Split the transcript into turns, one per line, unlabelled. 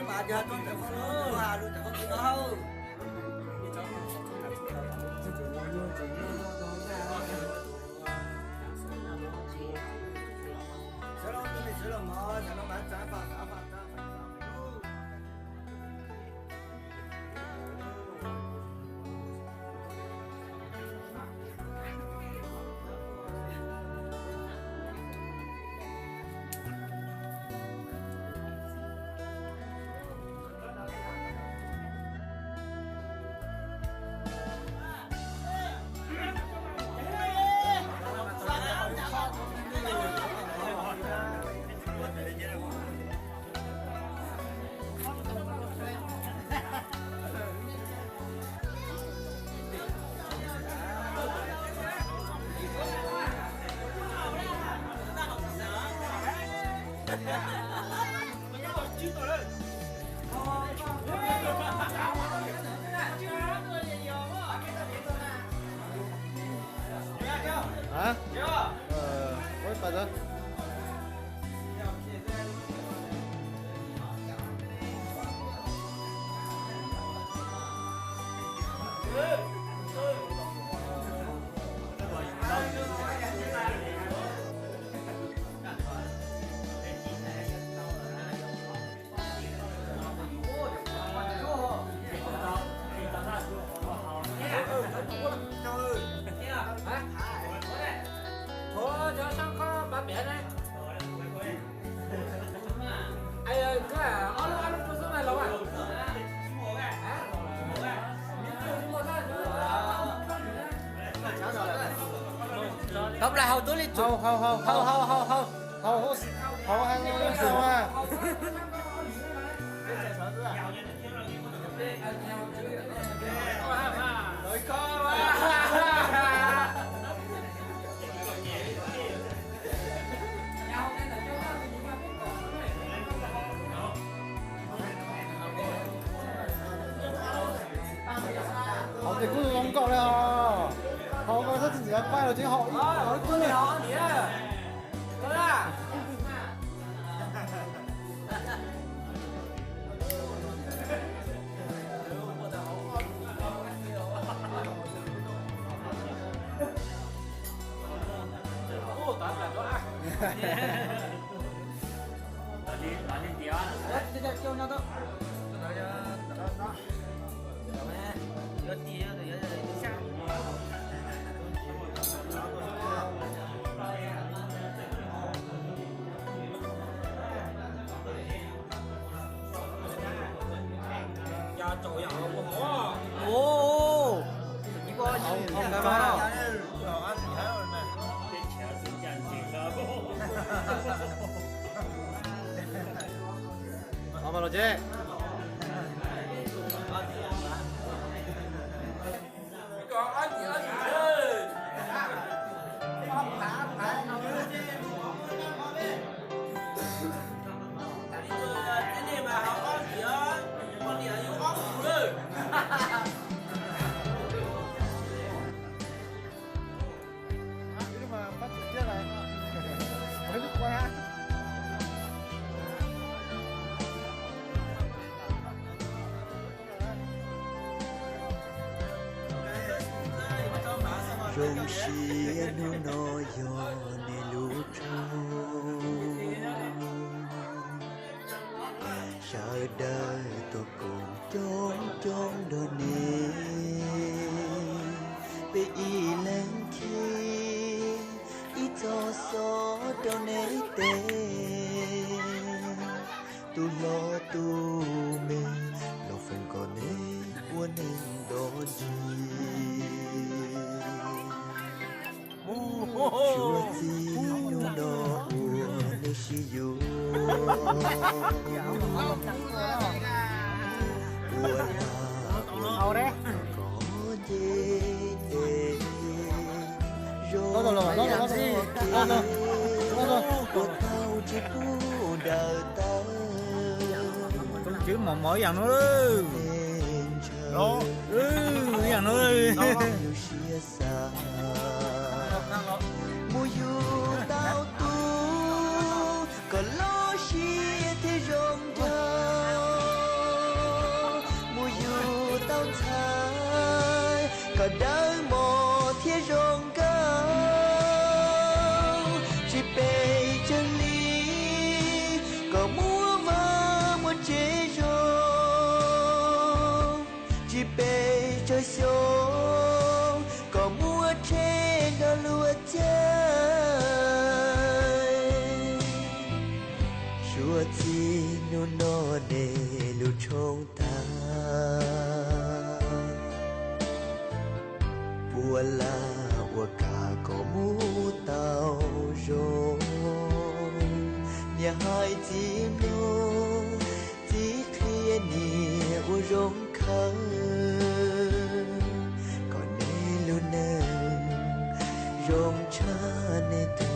mà giờ tôi chẳng có nữa mà luôn chẳng có gì đâu sẽ lo tôi sẽ lo mà sẽ lo bán trả phạt trả phạt trả phạt
hả? Ôi bà đó.
Cho xong có bà mẹ này. Ai cứ ăn cái số này lâu à? Tóc là hầu túi đi
Hầu ăn sao à?
Rồi co
Họ thì cứ không cậu này hò. Họ có rất chỉ là quay đầu chứ họ.
cứ này họ nhỉ. Thôi à. Kêu nhau thôi. Ồ,
Không cái mà. Mà rồi chứ.
còn anh ơi. Cái này mà học con gì á? Con gì ở dưới óc rồi.
Nhưng mà bắt trực tiếp này. Mới lúc qua.
rong xia nu no yo ne lu chờ đời tôi cùng trốn trốn đồ nè be y lên khi y cho gió đâu nè tê tu lo tu mê lo phần còn nè buồn nên đó gì chúa gì nu no ne shi yu
Hầu đấy. Đó rồi. Con chữ mà mỗi dạng nó đó. Dạng nó
mùa du tao tu có lo chi thế rong thơ trong ta bùa la bùa cả có mũ tàu rong nhà hai chim nô chỉ khi nhẹ bùa rong khơi còn đi luôn nè rong cha nè